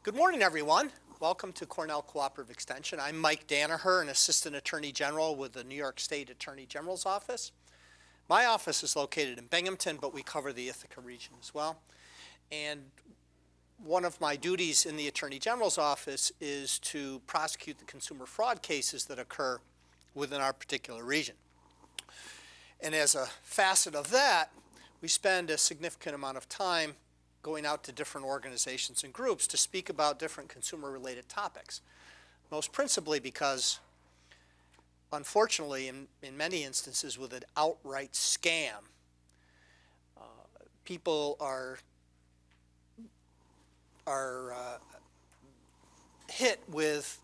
Good morning, everyone. Welcome to Cornell Cooperative Extension. I'm Mike Danaher, an Assistant Attorney General with the New York State Attorney General's Office. My office is located in Binghamton, but we cover the Ithaca region as well. And one of my duties in the Attorney General's Office is to prosecute the consumer fraud cases that occur within our particular region. And as a facet of that, we spend a significant amount of time going out to different organizations and groups to speak about different consumer-related topics. Most principally because, unfortunately, in many instances with an outright scam, people are hit with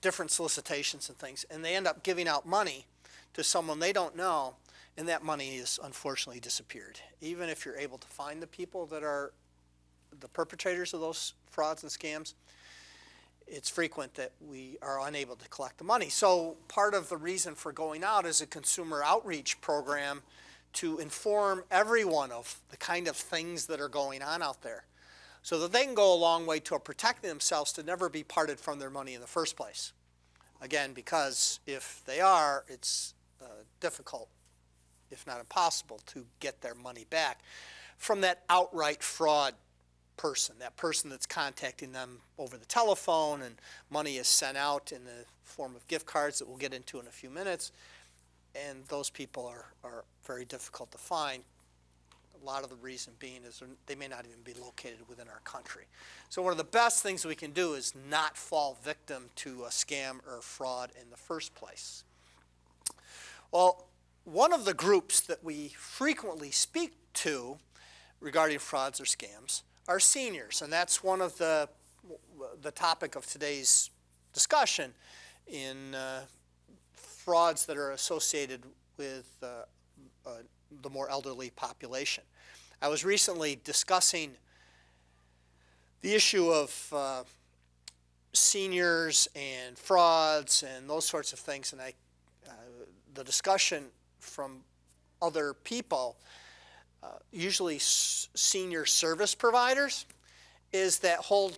different solicitations and things, and they end up giving out money to someone they don't know, and that money is unfortunately disappeared. Even if you're able to find the people that are the perpetrators of those frauds and scams, it's frequent that we are unable to collect the money. So part of the reason for going out is a consumer outreach program to inform everyone of the kind of things that are going on out there so that they can go a long way to protecting themselves to never be parted from their money in the first place. Again, because if they are, it's difficult, if not impossible, to get their money back from that outright fraud person, that person that's contacting them over the telephone, and money is sent out in the form of gift cards that we'll get into in a few minutes, and those people are very difficult to find. A lot of the reason being is they may not even be located within our country. So one of the best things we can do is not fall victim to a scam or fraud in the first place. Well, one of the groups that we frequently speak to regarding frauds or scams are seniors, and that's one of the topic of today's discussion in frauds that are associated with the more elderly population. I was recently discussing the issue of seniors and frauds and those sorts of things, and the discussion from other people, usually senior service providers, is that whole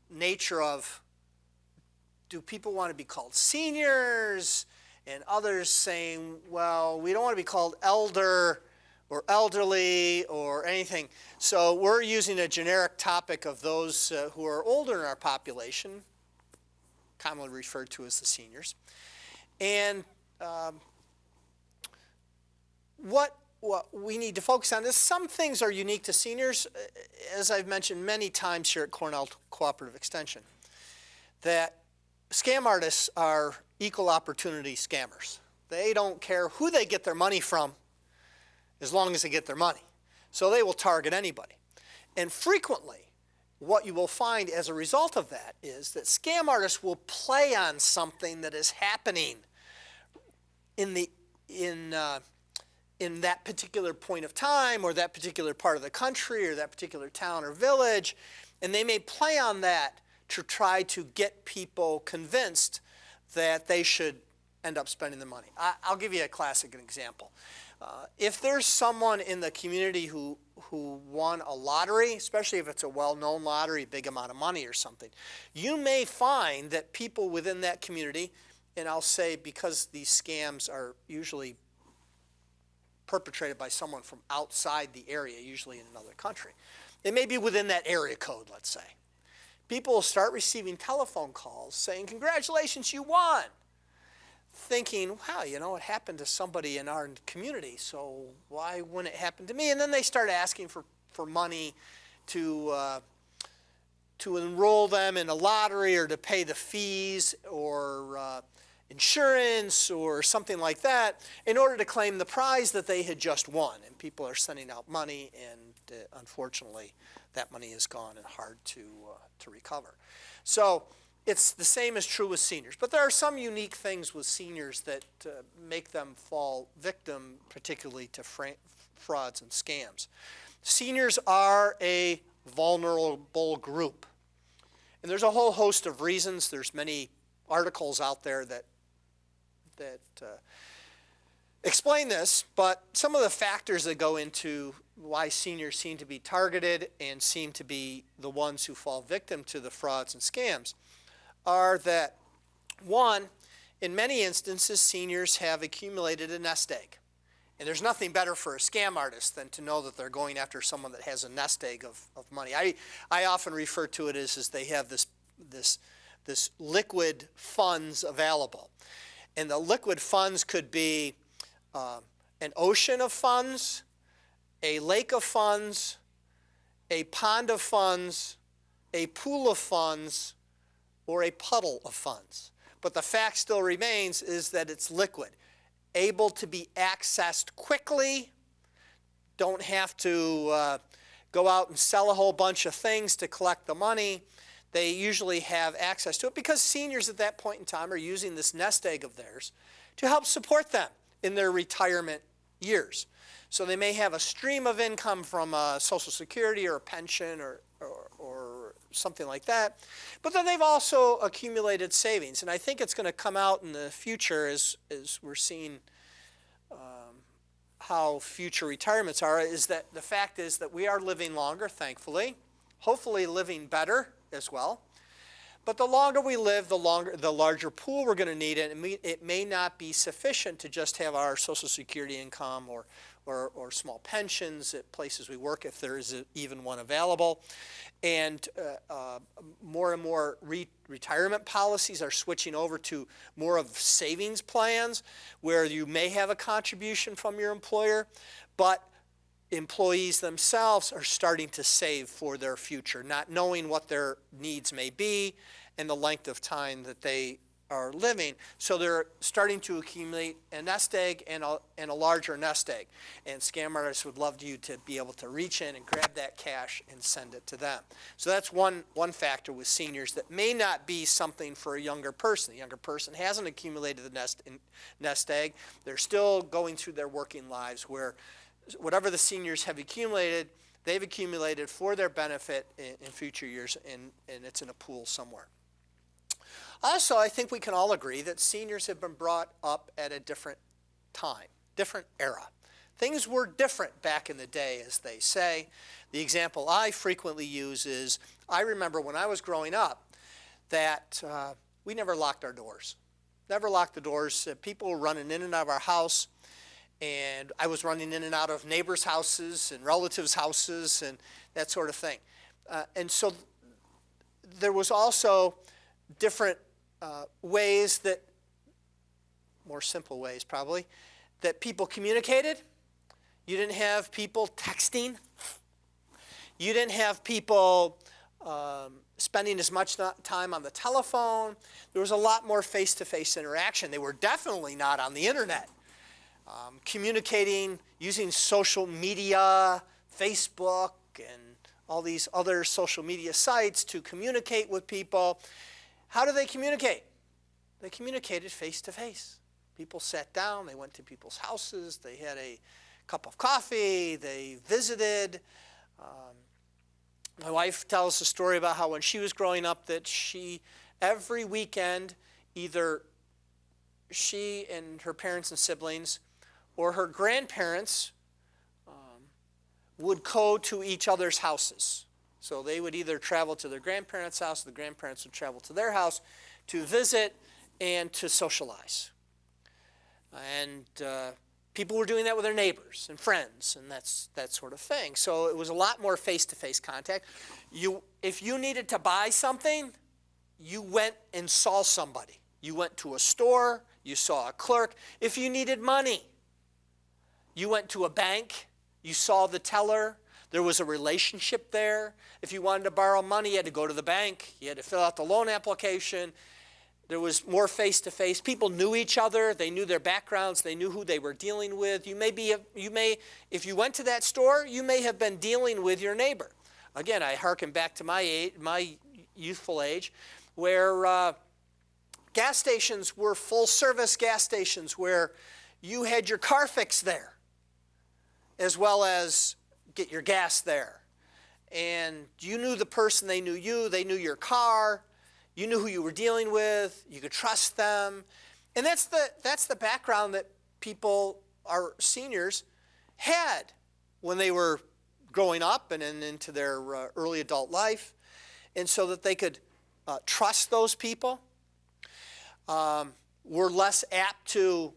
nature of, do people want to be called seniors? And others saying, well, we don't want to be called elder or elderly or anything. So we're using a generic topic of those who are older in our population, commonly referred to as the seniors. And what we need to focus on is some things are unique to seniors, as I've mentioned many times here at Cornell Cooperative Extension, that scam artists are equal opportunity scammers. They don't care who they get their money from as long as they get their money. So they will target anybody. And frequently, what you will find as a result of that is that scam artists will play on something that is happening in that particular point of time or that particular part of the country or that particular town or village, and they may play on that to try to get people convinced that they should end up spending the money. I'll give you a classic example. If there's someone in the community who won a lottery, especially if it's a well-known lottery, big amount of money or something, you may find that people within that community, and I'll say because these scams are usually perpetrated by someone from outside the area, usually in another country, they may be within that area code, let's say. People will start receiving telephone calls saying, congratulations, you won. Thinking, wow, you know, it happened to somebody in our community, so why wouldn't it happen to me? And then they start asking for money to enroll them in a lottery or to pay the fees or insurance or something like that in order to claim the prize that they had just won. And people are sending out money, and unfortunately, that money is gone and hard to recover. So it's the same is true with seniors. But there are some unique things with seniors that make them fall victim, particularly to frauds and scams. Seniors are a vulnerable group. And there's a whole host of reasons. There's many articles out there that explain this, but some of the factors that go into why seniors seem to be targeted and seem to be the ones who fall victim to the frauds and scams are that, one, in many instances, seniors have accumulated a nest egg. And there's nothing better for a scam artist than to know that they're going after someone that has a nest egg of money. I often refer to it as they have this liquid funds available. And the liquid funds could be an ocean of funds, a lake of funds, a pond of funds, a pool of funds, or a puddle of funds. But the fact still remains is that it's liquid, able to be accessed quickly, don't have to go out and sell a whole bunch of things to collect the money. They usually have access to it because seniors at that point in time are using this nest egg of theirs to help support them in their retirement years. So they may have a stream of income from Social Security or a pension or something like that. But then they've also accumulated savings. And I think it's going to come out in the future as we're seeing how future retirements are, is that the fact is that we are living longer, thankfully, hopefully living better as well. But the longer we live, the larger pool we're going to need, and it may not be sufficient to just have our Social Security income or small pensions at places we work, if there is even one available. And more and more retirement policies are switching over to more of savings plans where you may have a contribution from your employer, but employees themselves are starting to save for their future, not knowing what their needs may be and the length of time that they are living. So they're starting to accumulate a nest egg and a larger nest egg. And scam artists would love you to be able to reach in and grab that cash and send it to them. So that's one factor with seniors that may not be something for a younger person. The younger person hasn't accumulated the nest egg. They're still going through their working lives where whatever the seniors have accumulated, they've accumulated for their benefit in future years, and it's in a pool somewhere. Also, I think we can all agree that seniors have been brought up at a different time, different era. Things were different back in the day, as they say. The example I frequently use is, I remember when I was growing up that we never locked our doors. Never locked the doors. People were running in and out of our house, and I was running in and out of neighbors' houses and relatives' houses and that sort of thing. And so there was also different ways that, more simple ways probably, that people communicated. You didn't have people texting. You didn't have people spending as much time on the telephone. There was a lot more face-to-face interaction. They were definitely not on the internet. Communicating using social media, Facebook, and all these other social media sites to communicate with people. How do they communicate? They communicated face-to-face. People sat down, they went to people's houses, they had a cup of coffee, they visited. My wife tells a story about how when she was growing up that every weekend, either she and her parents and siblings or her grandparents would go to each other's houses. So they would either travel to their grandparents' house, the grandparents would travel to their house to visit and to socialize. And people were doing that with their neighbors and friends and that sort of thing. So it was a lot more face-to-face contact. If you needed to buy something, you went and saw somebody. You went to a store, you saw a clerk. If you needed money, you went to a bank, you saw the teller. There was a relationship there. If you wanted to borrow money, you had to go to the bank. You had to fill out the loan application. There was more face-to-face. People knew each other. They knew their backgrounds. They knew who they were dealing with. If you went to that store, you may have been dealing with your neighbor. Again, I hearken back to my youthful age, where gas stations were full-service gas stations where you had your car fixed there, as well as get your gas there. And you knew the person, they knew you, they knew your car, you knew who you were dealing with, you could trust them. And that's the background that people, our seniors, had when they were growing up and then into their early adult life, and so that they could trust those people. We're less apt to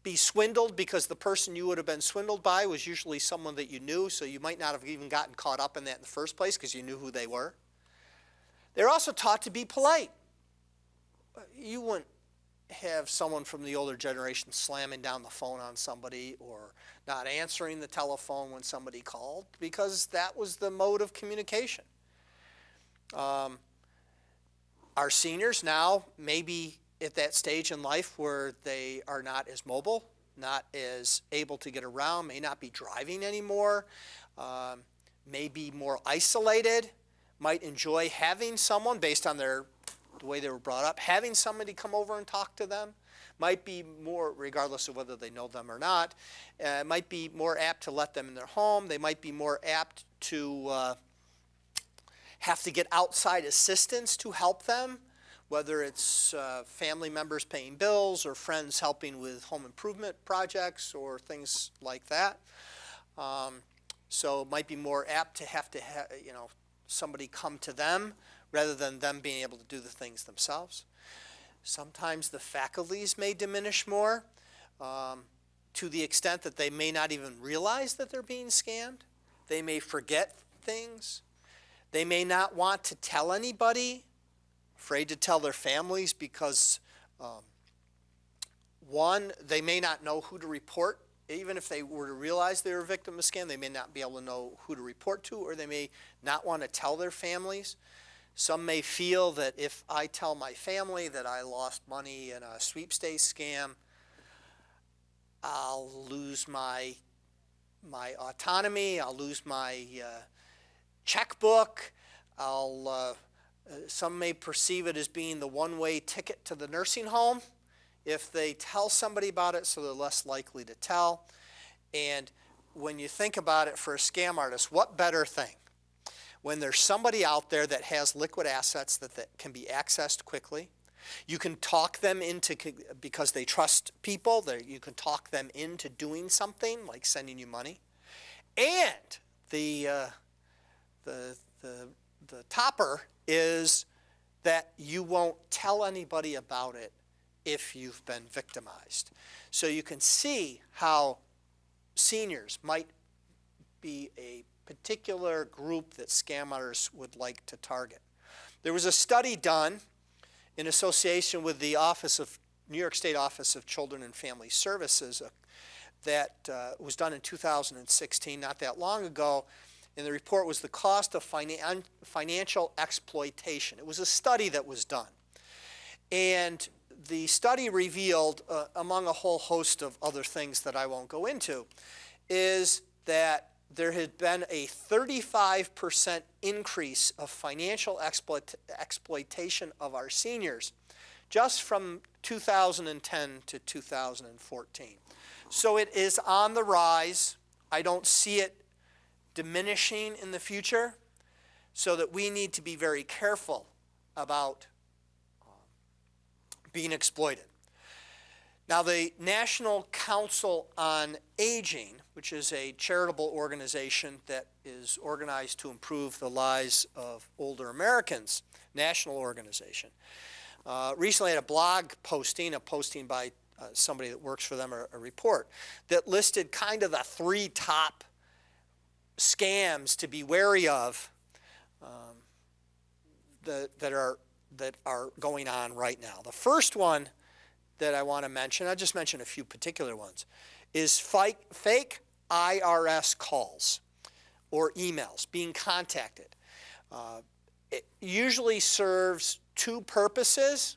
be swindled because the person you would have been swindled by was usually someone that you knew, so you might not have even gotten caught up in that in the first place because you knew who they were. They're also taught to be polite. You wouldn't have someone from the older generation slamming down the phone on somebody or not answering the telephone when somebody called, because that was the mode of communication. Our seniors now may be at that stage in life where they are not as mobile, not as able to get around, may not be driving anymore, may be more isolated, might enjoy having someone, based on the way they were brought up, having somebody come over and talk to them, might be more, regardless of whether they know them or not, might be more apt to let them in their home. They might be more apt to have to get outside assistance to help them, whether it's family members paying bills or friends helping with home improvement projects or things like that. So it might be more apt to have somebody come to them rather than them being able to do the things themselves. Sometimes the faculties may diminish more to the extent that they may not even realize that they're being scammed. They may forget things. They may not want to tell anybody, afraid to tell their families because, one, they may not know who to report. Even if they were to realize they were a victim of a scam, they may not be able to know who to report to, or they may not want to tell their families. Some may feel that if I tell my family that I lost money in a sweepstakes scam, I'll lose my autonomy, I'll lose my checkbook, some may perceive it as being the one-way ticket to the nursing home if they tell somebody about it, so they're less likely to tell. And when you think about it, for a scam artist, what better thing? When there's somebody out there that has liquid assets that can be accessed quickly, you can talk them into, because they trust people, you can talk them into doing something like sending you money. And the topper is that you won't tell anybody about it if you've been victimized. So you can see how seniors might be a particular group that scam artists would like to target. There was a study done in association with the New York State Office of Children and Family Services that was done in 2016, not that long ago. And the report was the cost of financial exploitation. It was a study that was done. And the study revealed, among a whole host of other things that I won't go into, is that there had been a 35% increase of financial exploitation of our seniors just from 2010 to 2014. So it is on the rise. I don't see it diminishing in the future, so that we need to be very careful about being exploited. Now, the National Council on Aging, which is a charitable organization that is organized to improve the lives of older Americans, national organization, recently had a blog posting, by somebody that works for them, a report that listed kind of the 3 top scams to be wary of that are going on right now. The first one that I want to mention, I'll just mention a few particular ones, is fake IRS calls or emails, being contacted. It usually serves 2 purposes.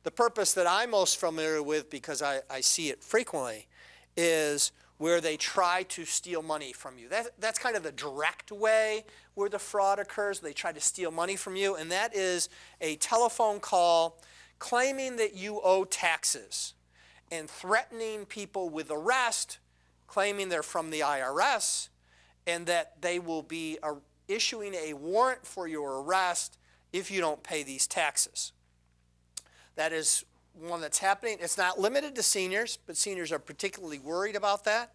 The purpose that I'm most familiar with, because I see it frequently, is where they try to steal money from you. That's kind of the direct way where the fraud occurs. They try to steal money from you, and that is a telephone call claiming that you owe taxes and threatening people with arrest, claiming they're from the IRS, and that they will be issuing a warrant for your arrest if you don't pay these taxes. That is one that's happening. It's not limited to seniors, but seniors are particularly worried about that.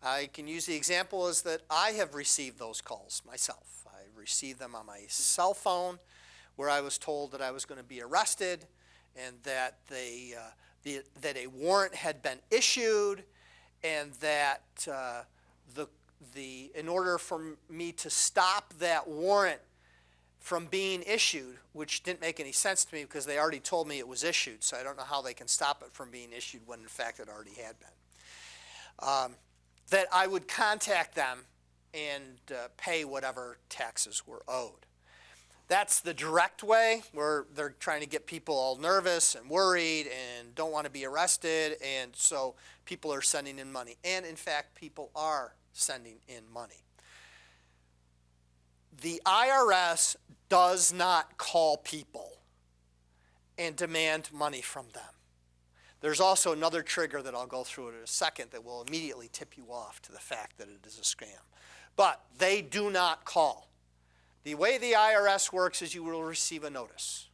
I can use the example is that I have received those calls myself. I received them on my cell phone where I was told that I was going to be arrested and that that a warrant had been issued and that in order for me to stop that warrant from being issued, which didn't make any sense to me because they already told me it was issued, so I don't know how they can stop it from being issued when in fact it already had been. That I would contact them and pay whatever taxes were owed. That's the direct way where they're trying to get people all nervous and worried and don't want to be arrested, and so people are sending in money. And in fact, people are sending in money. The IRS does not call people and demand money from them. There's also another trigger that I'll go through in a second that will immediately tip you off to the fact that it is a scam. But they do not call. The way the IRS works is you will receive a notice.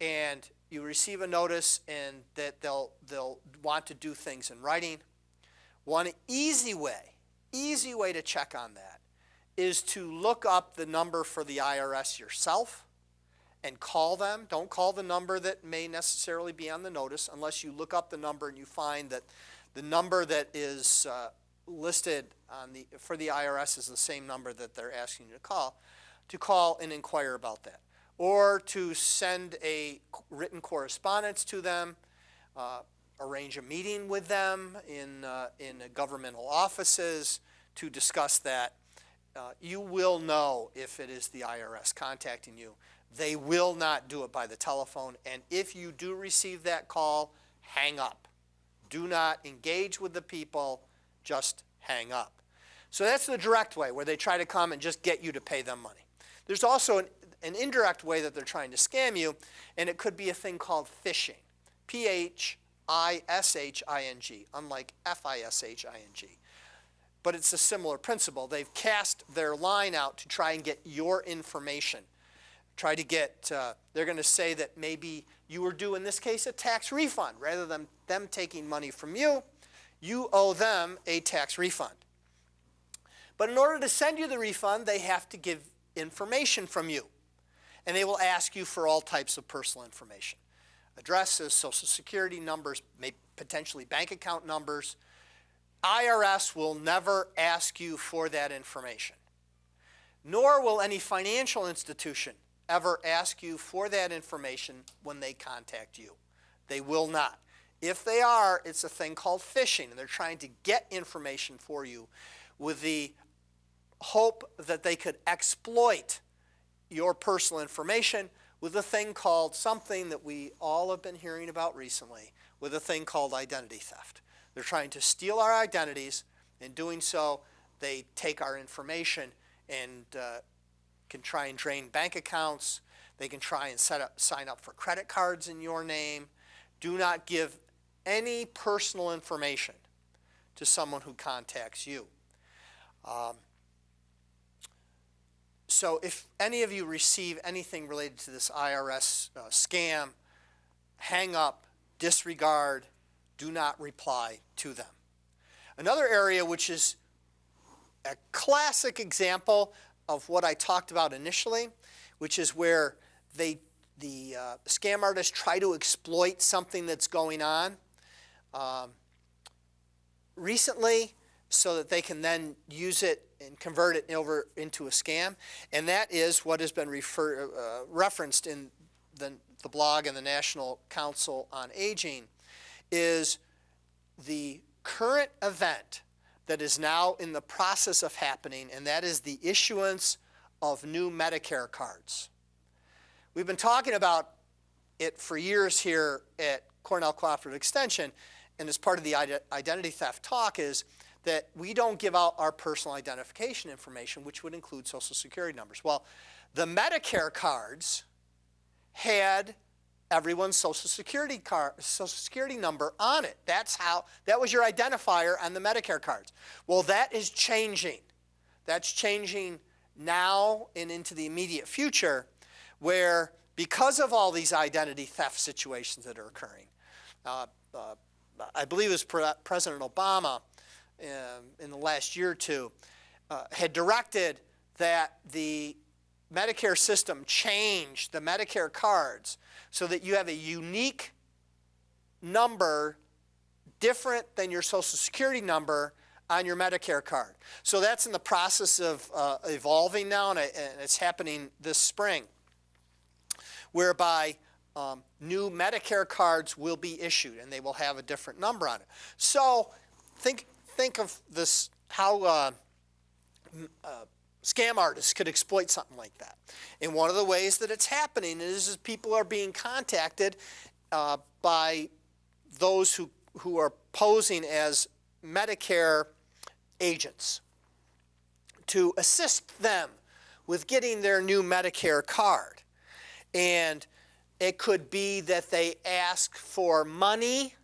And you receive a notice and that they'll want to do things in writing. One easy way to check on that is to look up the number for the IRS yourself and call them. Don't call the number that may necessarily be on the notice unless you look up the number and you find that the number that is listed for the IRS is the same number that they're asking you to call and inquire about that. Or to send a written correspondence to them, arrange a meeting with them in governmental offices to discuss that. You will know if it is the IRS contacting you. They will not do it by the telephone, and if you do receive that call, hang up. Do not engage with the people, just hang up. So that's the direct way where they try to come and just get you to pay them money. There's also an indirect way that they're trying to scam you, and it could be a thing called phishing. Phishing, unlike FISHING. But it's a similar principle. They've cast their line out to try and get your information. Try to get, they're going to say that maybe you were due, in this case, a tax refund. Rather than them taking money from you, you owe them a tax refund. But in order to send you the refund, they have to give information from you. And they will ask you for all types of personal information. Addresses, social security numbers, maybe potentially bank account numbers. IRS will never ask you for that information. Nor will any financial institution ever ask you for that information when they contact you. They will not. If they are, it's a thing called phishing, and they're trying to get information for you with the hope that they could exploit your personal information with a thing called something that we all have been hearing about recently, with a thing called identity theft. They're trying to steal our identities. In doing so, they take our information and can try and drain bank accounts. They can try and sign up for credit cards in your name. Do not give any personal information to someone who contacts you. So if any of you receive anything related to this IRS scam, hang up, disregard, do not reply to them. Another area which is a classic example of what I talked about initially, which is where the scam artists try to exploit something that's going on recently so that they can then use it and convert it over into a scam. And that is what has been referenced in the blog and the National Council on Aging, is the current event that is now in the process of happening, and that is the issuance of new Medicare cards. We've been talking about it for years here at Cornell Cooperative Extension, and as part of the identity theft talk is that we don't give out our personal identification information, which would include Social Security numbers. Well, the Medicare cards had everyone's Social Security number on it. That was your identifier on the Medicare cards. Well, that is changing. That's changing now and into the immediate future, where because of all these identity theft situations that are occurring, I believe it was President Obama in the last year or two had directed that the Medicare system change the Medicare cards so that you have a unique number different than your Social Security number on your Medicare card. So that's in the process of evolving now, and it's happening this spring, whereby new Medicare cards will be issued, and they will have a different number on it. So think of this, how scam artists could exploit something like that. And one of the ways that it's happening is people are being contacted by those who are posing as Medicare agents to assist them with getting their new Medicare card. And it could be that they ask for money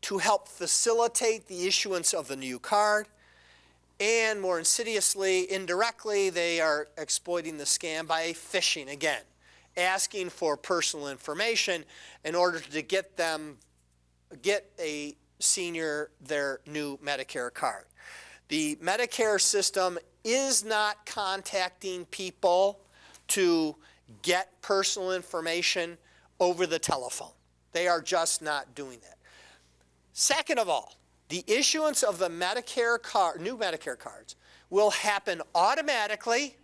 to help facilitate the issuance of the new card. And more insidiously, indirectly, they are exploiting the scam by phishing again, asking for personal information in order to get a senior their new Medicare card. The Medicare system is not contacting people to get personal information over the telephone. They are just not doing that. Second of all, the issuance of the Medicare card, new Medicare cards, will happen automatically,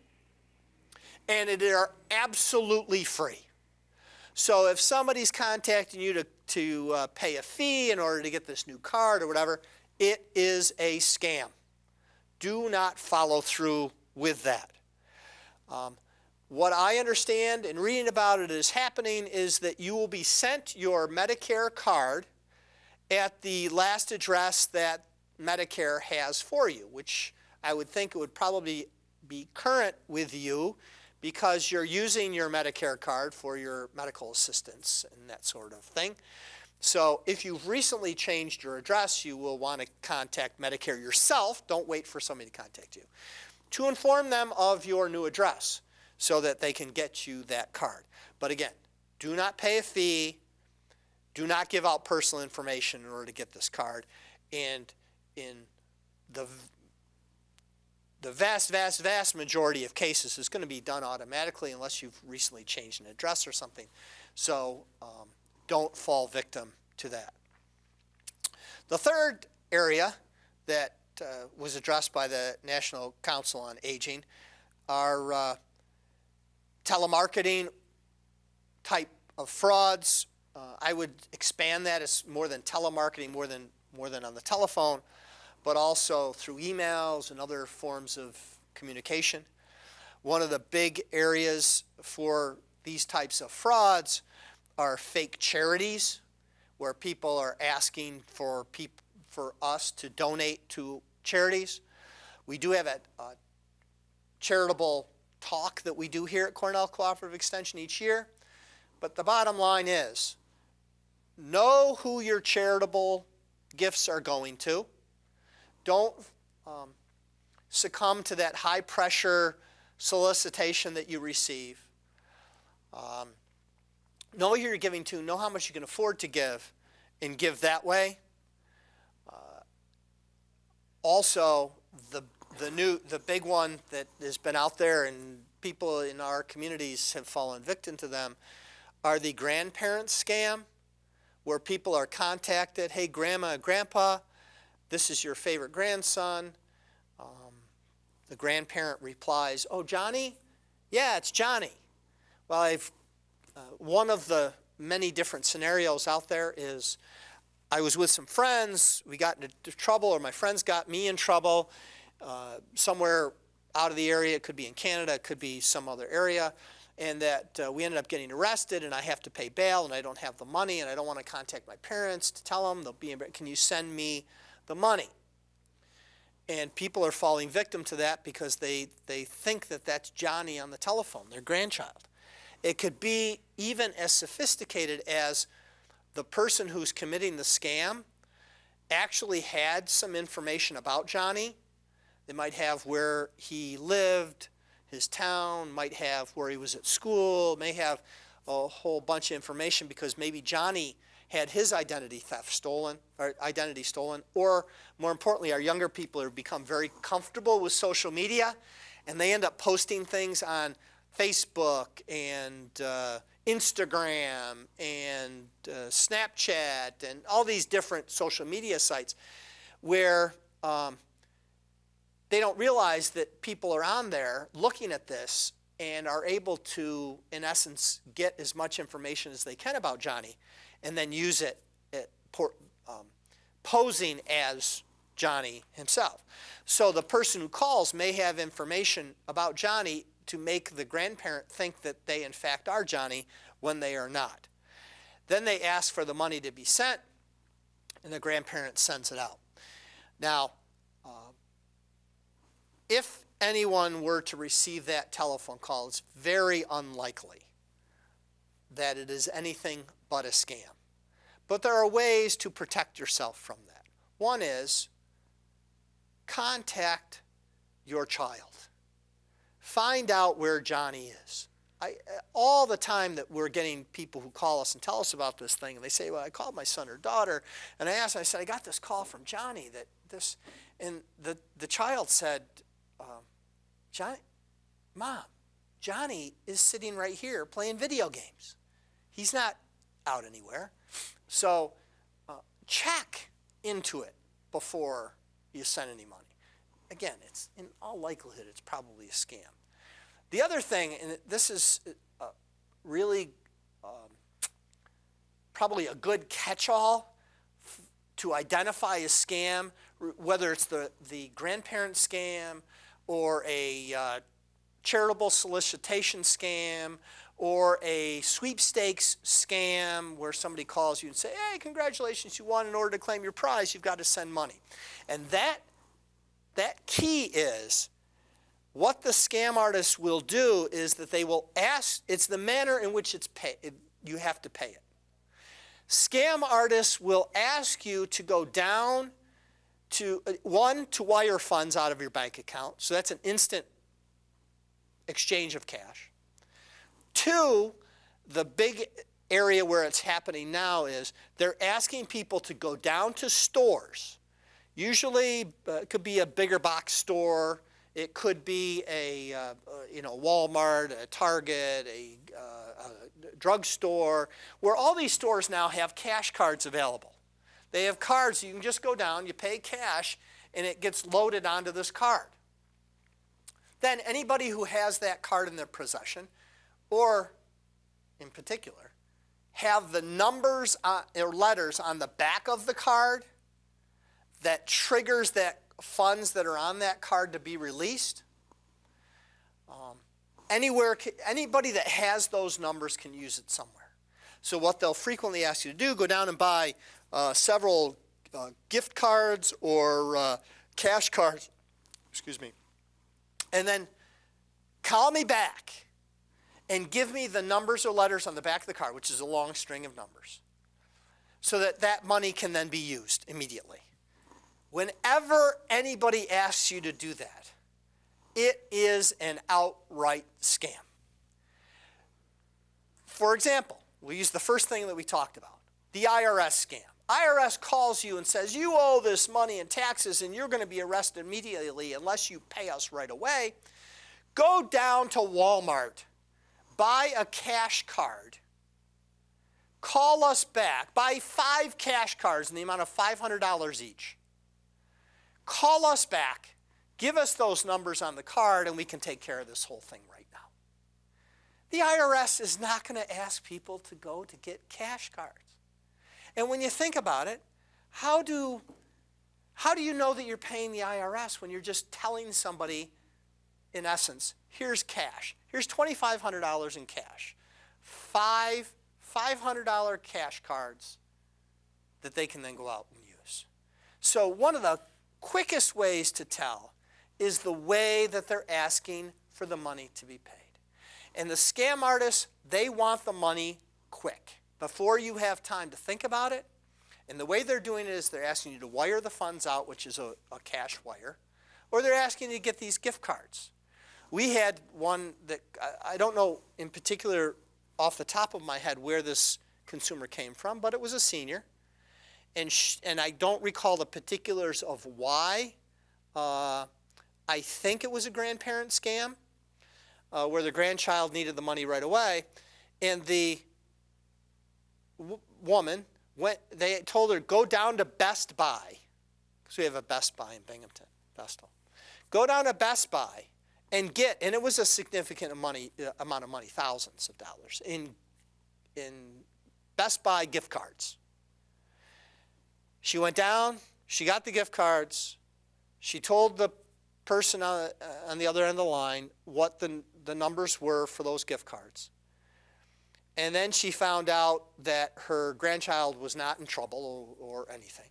and it are absolutely free. So if somebody's contacting you to pay a fee in order to get this new card or whatever, it is a scam. Do not follow through with that. What I understand and reading about it is happening is that you will be sent your Medicare card at the last address that Medicare has for you, which I would think it would probably be current with you because you're using your Medicare card for your medical assistance and that sort of thing. So if you've recently changed your address, you will want to contact Medicare yourself. Don't wait for somebody to contact you, to inform them of your new address so that they can get you that card. But again, do not pay a fee. Do not give out personal information in order to get this card. And in the vast majority of cases, it's going to be done automatically unless you've recently changed an address or something. So don't fall victim to that. The third area that was addressed by the National Council on Aging are telemarketing type of frauds. I would expand that as more than telemarketing, more than on the telephone, but also through emails and other forms of communication. One of the big areas for these types of frauds are fake charities, where people are asking for us to donate to charities. We do have a charitable talk that we do here at Cornell Cooperative Extension each year, but the bottom line is, know who your charitable gifts are going to. Don't succumb to that high-pressure solicitation that you receive. Know who you're giving to, know how much you can afford to give, and give that way. Also, the big one that has been out there and people in our communities have fallen victim to them are the grandparent scam, where people are contacted, hey, grandma and grandpa, this is your favorite grandson. The grandparent replies, oh, Johnny? Yeah, it's Johnny. Well, one of the many different scenarios out there is I was with some friends, we got into trouble, or my friends got me in trouble somewhere out of the area. It could be in Canada, it could be some other area, and that we ended up getting arrested, and I have to pay bail, and I don't have the money, and I don't want to contact my parents to tell them. They'll be, can you send me the money? And people are falling victim to that because they think that that's Johnny on the telephone, their grandchild. It could be even as sophisticated as the person who's committing the scam actually had some information about Johnny. They might have where he lived, his town, might have where he was at school, may have a whole bunch of information because maybe Johnny had his identity stolen, or more importantly, our younger people have become very comfortable with social media, and they end up posting things on Facebook and Instagram and Snapchat and all these different social media sites where they don't realize that people are on there looking at this and are able to, in essence, get as much information as they can about Johnny and then use it posing as Johnny himself. So the person who calls may have information about Johnny to make the grandparent think that they in fact are Johnny when they are not. Then they ask for the money to be sent, and the grandparent sends it out. Now, if anyone were to receive that telephone call, it's very unlikely that it is anything but a scam. But there are ways to protect yourself from that. One is contact your child. Find out where Johnny is. All the time that we're getting people who call us and tell us about this thing, and they say, well, I called my son or daughter, and I asked, I said, I got this call from Johnny, and the child said, Johnny, Mom, Johnny is sitting right here playing video games. He's not out anywhere. So check into it before you send any money. Again, it's in all likelihood, it's probably a scam. The other thing, and this is really probably a good catch-all to identify a scam, whether it's the grandparent scam or a charitable solicitation scam or a sweepstakes scam where somebody calls you and say, hey, congratulations, you won. In order to claim your prize, you've got to send money. And that key is what the scam artists will do is that they will ask, it's the manner in which you have to pay it. Scam artists will ask you to go down to, to wire funds out of your bank account. So that's an instant exchange of cash. 2, the big area where it's happening now is they're asking people to go down to stores. Usually it could be a bigger box store. It could be a Walmart, a Target, a drugstore, where all these stores now have cash cards available. They have cards, you can just go down, you pay cash, and it gets loaded onto this card. Then anybody who has that card in their possession, or in particular, have the numbers or letters on the back of the card that triggers that funds that are on that card to be released. Anybody that has those numbers can use it somewhere. So what they'll frequently ask you to do, go down and buy several gift cards or cash cards, and then call me back and give me the numbers or letters on the back of the card, which is a long string of numbers, so that that money can then be used immediately. Whenever anybody asks you to do that, it is an outright scam. For example, we'll use the first thing that we talked about, the IRS scam. IRS calls you and says, you owe this money in taxes and you're going to be arrested immediately unless you pay us right away. Go down to Walmart, buy a cash card, call us back, buy 5 cash cards in the amount of $500 each. Call us back, give us those numbers on the card, and we can take care of this whole thing right now. The IRS is not going to ask people to go to get cash cards. And when you think about it, how do you know that you're paying the IRS when you're just telling somebody, in essence, here's cash. Here's $2,500 in cash. 5 $500 cash cards that they can then go out and use. So one of the quickest ways to tell is the way that they're asking for the money to be paid. And the scam artists, they want the money quick, before you have time to think about it. And the way they're doing it is they're asking you to wire the funds out, which is a cash wire, or they're asking you to get these gift cards. We had one that, I don't know in particular off the top of my head where this consumer came from, but it was a senior. And I don't recall the particulars of why. I think it was a grandparent scam where the grandchild needed the money right away. And the woman they told her, go down to Best Buy, because we have a Best Buy in Binghamton, Vestal. Go down to Best Buy and and it was a significant amount of money, thousands of dollars, in Best Buy gift cards. She went down, she got the gift cards, she told the person on the other end of the line what the numbers were for those gift cards. And then she found out that her grandchild was not in trouble or anything.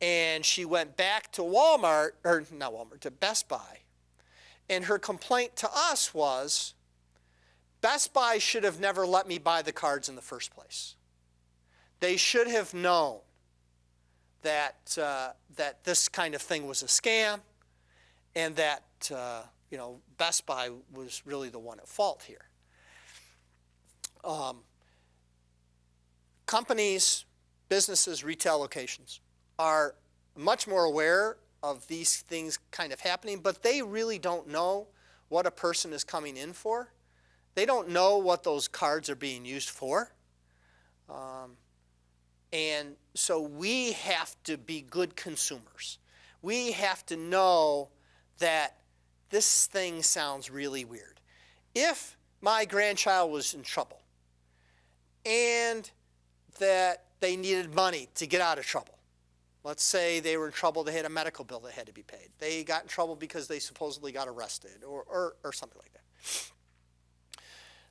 And she went back to to Best Buy. And her complaint to us was, Best Buy should have never let me buy the cards in the first place. They should have known that this kind of thing was a scam, and that Best Buy was really the one at fault here. Companies, businesses, retail locations are much more aware of these things kind of happening, but they really don't know what a person is coming in for. They don't know what those cards are being used for. And so we have to be good consumers. We have to know that this thing sounds really weird. If my grandchild was in trouble and that they needed money to get out of trouble, let's say they were in trouble, they had a medical bill that had to be paid. They got in trouble because they supposedly got arrested or something like that.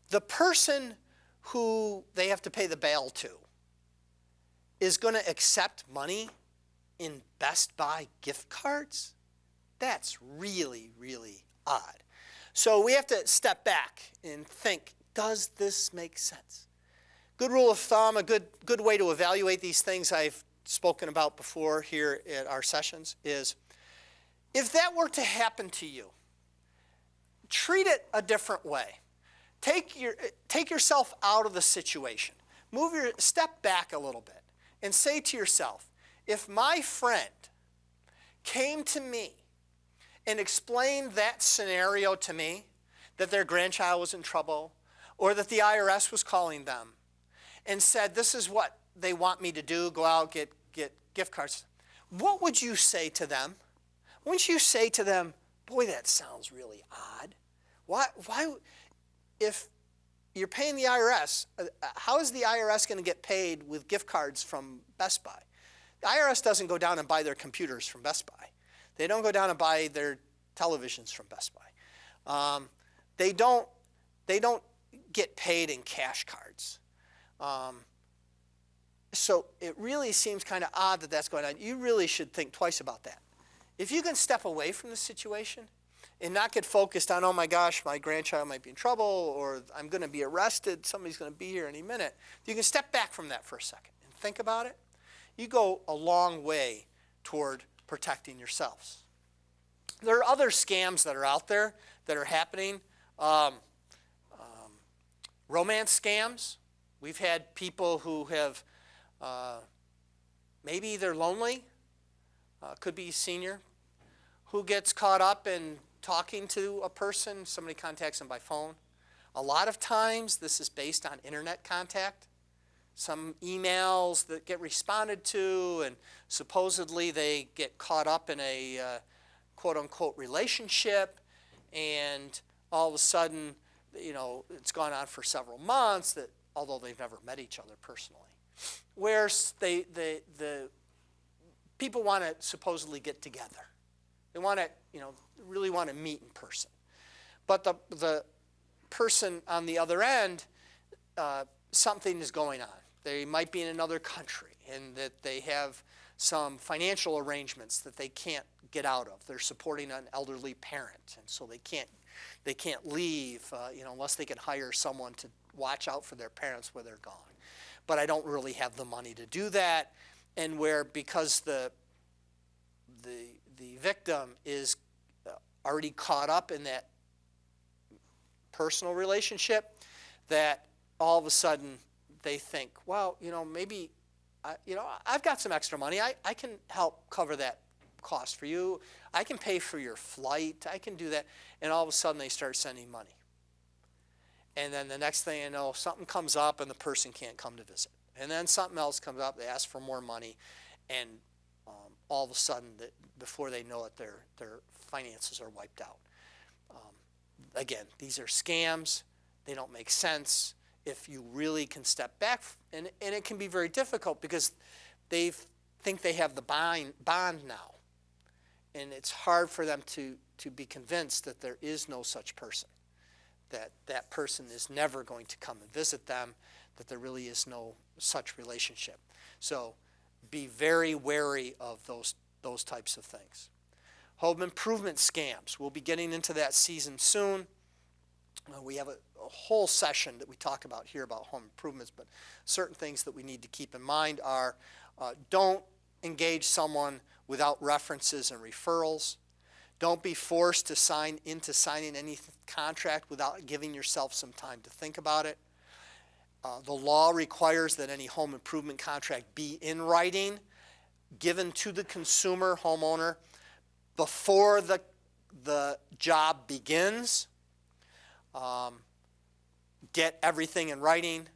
The person who they have to pay the bail to is going to accept money in Best Buy gift cards? That's really, really odd. So we have to step back and think, does this make sense? Good rule of thumb, a good way to evaluate these things I've spoken about before here at our sessions is, if that were to happen to you, treat it a different way. Take yourself out of the situation. Step back a little bit and say to yourself, if my friend came to me and explained that scenario to me, that their grandchild was in trouble, or that the IRS was calling them and said, this is what they want me to do, go out, get gift cards, what would you say to them? Wouldn't you say to them, boy, that sounds really odd. Why if you're paying the IRS, how is the IRS going to get paid with gift cards from Best Buy? The IRS doesn't go down and buy their computers from Best Buy. They don't go down and buy their televisions from Best Buy. They don't get paid in cash cards. So it really seems kind of odd that that's going on. You really should think twice about that. If you can step away from the situation and not get focused on, oh my gosh, my grandchild might be in trouble, or I'm going to be arrested, somebody's going to be here any minute. If you can step back from that for a second and think about it, you go a long way toward protecting yourselves. There are other scams that are out there that are happening. Romance scams. We've had people who have, maybe they're lonely, could be senior, who gets caught up in talking to a person, somebody contacts them by phone. A lot of times this is based on internet contact. Some emails that get responded to, and supposedly they get caught up in a quote-unquote relationship, and all of a sudden, it's gone on for several months, that although they've never met each other personally. Where the people want to supposedly get together. They want to, really want to meet in person. But the person on the other end, something is going on. They might be in another country, and that they have some financial arrangements that they can't get out of. They're supporting an elderly parent, and so they can't leave, unless they can hire someone to watch out for their parents where they're gone. But I don't really have the money to do that, and where because the victim is already caught up in that personal relationship, that all of a sudden they think, well, maybe, I've got some extra money. I can help cover that cost for you. I can pay for your flight. I can do that. And all of a sudden they start sending money. And then the next thing you know, something comes up and the person can't come to visit. And then something else comes up, they ask for more money, and all of a sudden, before they know it, their finances are wiped out. Again, these are scams. They don't make sense. If you really can step back, and it can be very difficult because they think they have the bond now. And it's hard for them to be convinced that there is no such person, that person is never going to come and visit them, that there really is no such relationship. So be very wary of those types of things. Home improvement scams. We'll be getting into that season soon. We have a whole session that we talk about here about home improvements, but certain things that we need to keep in mind are don't engage someone without references and referrals. Don't be forced to signing any contract without giving yourself some time to think about it. The law requires that any home improvement contract be in writing, given to the consumer, homeowner, before the job begins. Get everything in writing.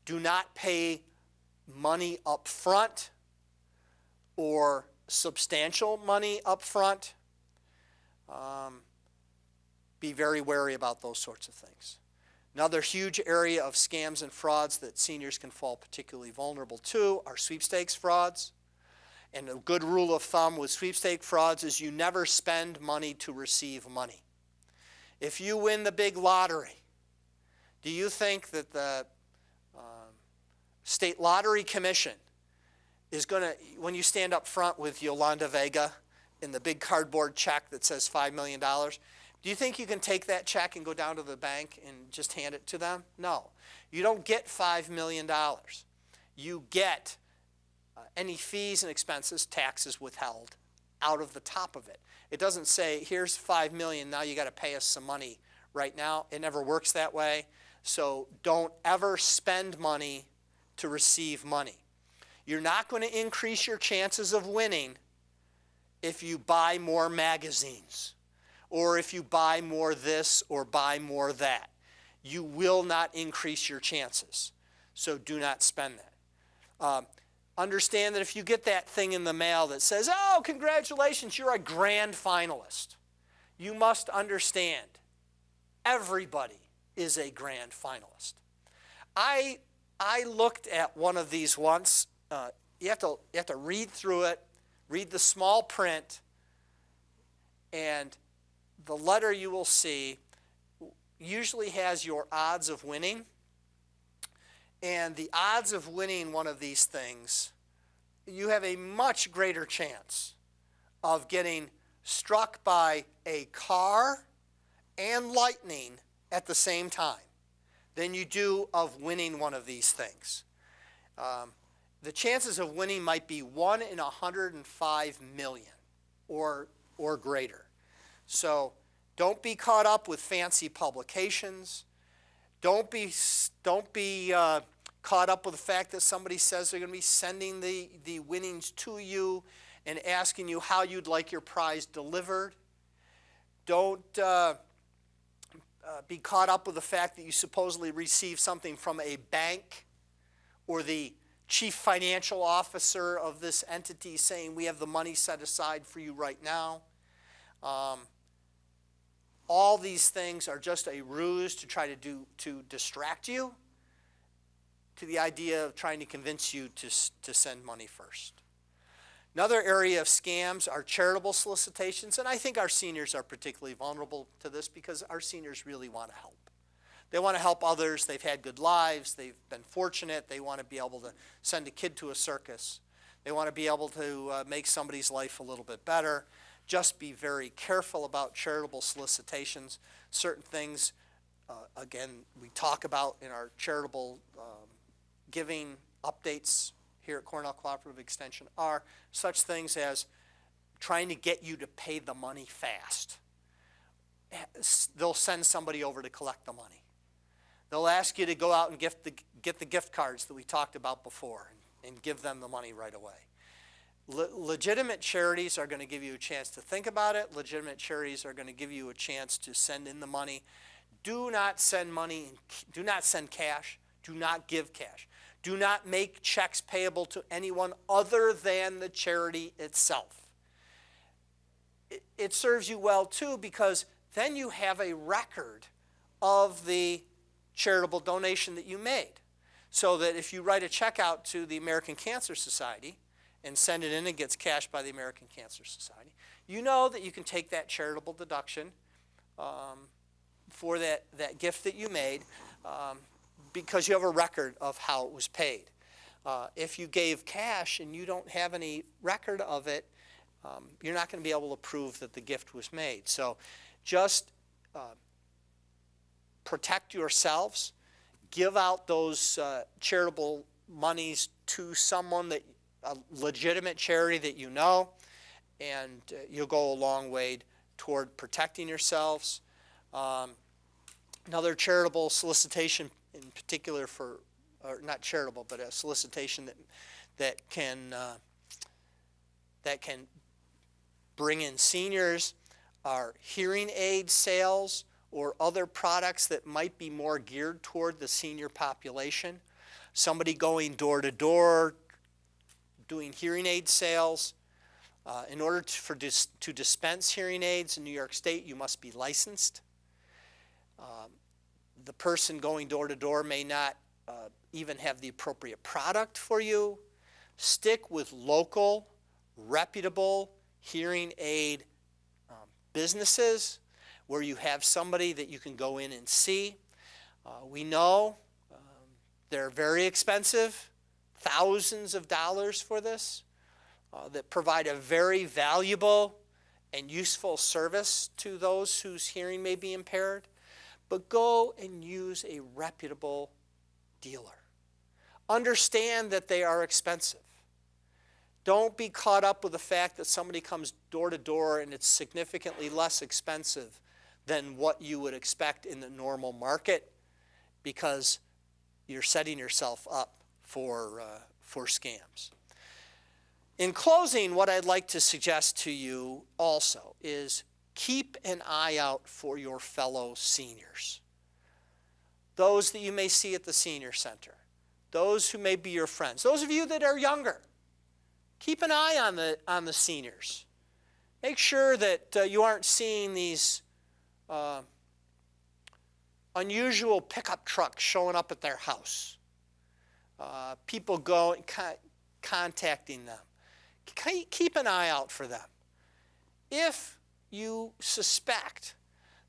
Do not pay money up front or substantial money up front. Be very wary about those sorts of things. Another huge area of scams and frauds that seniors can fall particularly vulnerable to are sweepstakes frauds. And a good rule of thumb with sweepstake frauds is you never spend money to receive money. If you win the big lottery, do you think that the State Lottery Commission is going to, when you stand up front with Yolanda Vega in the big cardboard check that says $5 million, do you think you can take that check and go down to the bank and just hand it to them? No. You don't get $5 million. You get any fees and expenses, taxes withheld, out of the top of it. It doesn't say, here's $5 million, now you got to pay us some money right now. It never works that way. So don't ever spend money to receive money. You're not going to increase your chances of winning if you buy more magazines, or if you buy more this or buy more that. You will not increase your chances. So do not spend that. Understand that if you get that thing in the mail that says, oh, congratulations, you're a grand finalist, you must understand everybody is a grand finalist. I looked at one of these once. You have to read through it, read the small print, and the letter you will see usually has your odds of winning. And the odds of winning one of these things, you have a much greater chance of getting struck by a car and lightning at the same time than you do of winning one of these things. The chances of winning might be 1 in 105 million or greater. So don't be caught up with fancy publications. Don't be caught up with the fact that somebody says they're going to be sending the winnings to you and asking you how you'd like your prize delivered. Don't be caught up with the fact that you supposedly received something from a bank or the chief financial officer of this entity saying we have the money set aside for you right now. All these things are just a ruse to try to distract you to the idea of trying to convince you to send money first. Another area of scams are charitable solicitations, and I think our seniors are particularly vulnerable to this because our seniors really want to help. They want to help others. They've had good lives. They've been fortunate. They want to be able to send a kid to a circus. They want to be able to make somebody's life a little bit better. Just be very careful about charitable solicitations. Certain things, again, we talk about in our charitable giving updates here at Cornell Cooperative Extension are such things as trying to get you to pay the money fast. They'll send somebody over to collect the money. They'll ask you to go out and get the gift cards that we talked about before and give them the money right away. Legitimate charities are going to give you a chance to think about it. Legitimate charities are going to give you a chance to send in the money. Do not send money, do not send cash, do not give cash. Do not make checks payable to anyone other than the charity itself. It serves you well too, because then you have a record of the charitable donation that you made. So that if you write a check out to the American Cancer Society and send it in, it gets cashed by the American Cancer Society, you know that you can take that charitable deduction for that gift that you made, because you have a record of how it was paid. If you gave cash and you don't have any record of it, you're not going to be able to prove that the gift was made. So just protect yourselves. Give out those charitable monies to someone, a legitimate charity that you know, and you'll go a long way toward protecting yourselves. Another charitable solicitation in particular or not charitable, but a solicitation that can bring in seniors are hearing aid sales or other products that might be more geared toward the senior population. Somebody going door to door doing hearing aid sales. In order to dispense hearing aids in New York State, you must be licensed. The person going door to door may not even have the appropriate product for you. Stick with local, reputable hearing aid businesses where you have somebody that you can go in and see. We know they're very expensive, thousands of dollars for this, that provide a very valuable and useful service to those whose hearing may be impaired. But go and use a reputable dealer. Understand that they are expensive. Don't be caught up with the fact that somebody comes door to door and it's significantly less expensive than what you would expect in the normal market, because you're setting yourself up for scams. In closing, what I'd like to suggest to you also is keep an eye out for your fellow seniors. Those that you may see at the senior center. Those who may be your friends. Those of you that are younger. Keep an eye on the seniors. Make sure that you aren't seeing these unusual pickup trucks showing up at their house. People contacting them. Keep an eye out for them. If you suspect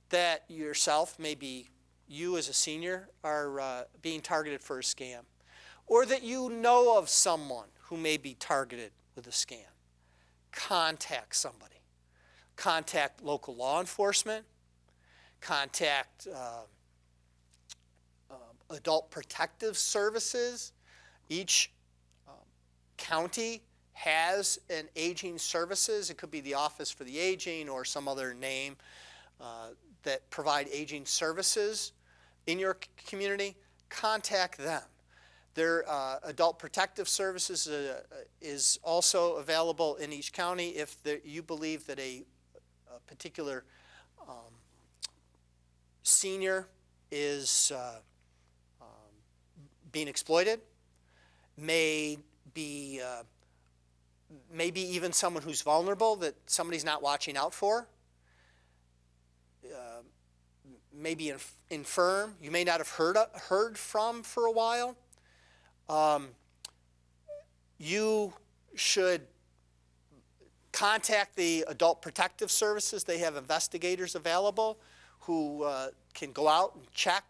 that yourself, maybe you as a senior, are being targeted for a scam, or that you know of someone who may be targeted with a scam, contact somebody. Contact local law enforcement. Contact Adult Protective Services. Each county has an aging services. It could be the Office for the Aging or some other name that provide aging services in your community. Contact them. Their Adult Protective Services is also available in each county if you believe that a particular senior is being exploited, maybe even someone who's vulnerable that somebody's not watching out for, maybe infirm, you may not have heard from for a while. You should contact the Adult Protective Services. They have investigators available who can go out and check.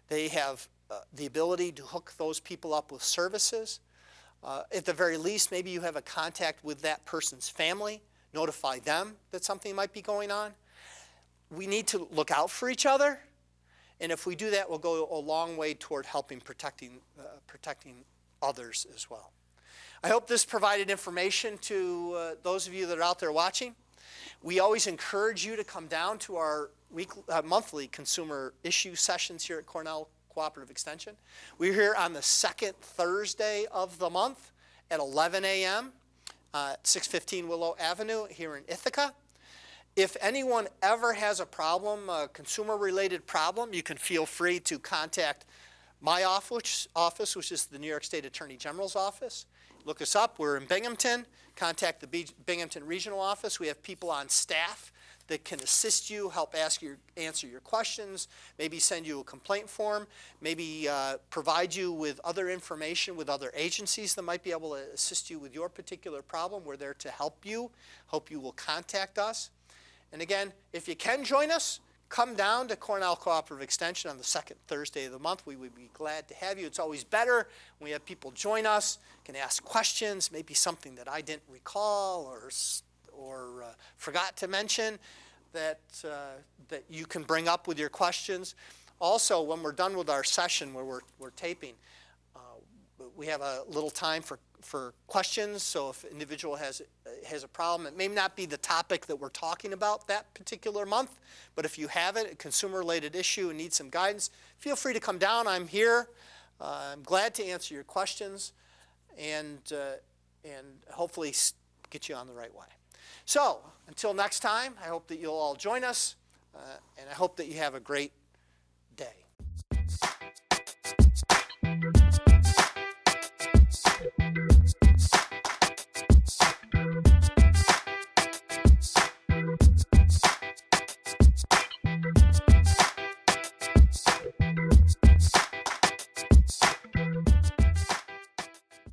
They have the ability to hook those people up with services. At the very least, maybe you have a contact with that person's family. Notify them that something might be going on. We need to look out for each other. And if we do that, we'll go a long way toward helping protecting others as well. I hope this provided information to those of you that are out there watching. We always encourage you to come down to our monthly consumer issue sessions here at Cornell Cooperative Extension. We're here on the second Thursday of the month at 11 a.m. 615 Willow Avenue here in Ithaca. If anyone ever has a problem, a consumer-related problem, you can feel free to contact my office, which is the New York State Attorney General's office. Look us up. We're in Binghamton. Contact the Binghamton Regional Office. We have people on staff that can assist you, help answer your questions, maybe send you a complaint form, maybe provide you with other information with other agencies that might be able to assist you with your particular problem. We're there to help you. Hope you will contact us. And again, if you can join us, come down to Cornell Cooperative Extension on the second Thursday of the month. We would be glad to have you. It's always better when we have people join us, can ask questions, maybe something that I didn't recall or forgot to mention that you can bring up with your questions. Also, when we're done with our session where we're taping, we have a little time for questions. So if an individual has a problem, it may not be the topic that we're talking about that particular month, but if you have it, a consumer-related issue and need some guidance, feel free to come down. I'm here. I'm glad to answer your questions and hopefully get you on the right way. So until next time, I hope that you'll all join us, and I hope that you have a great day.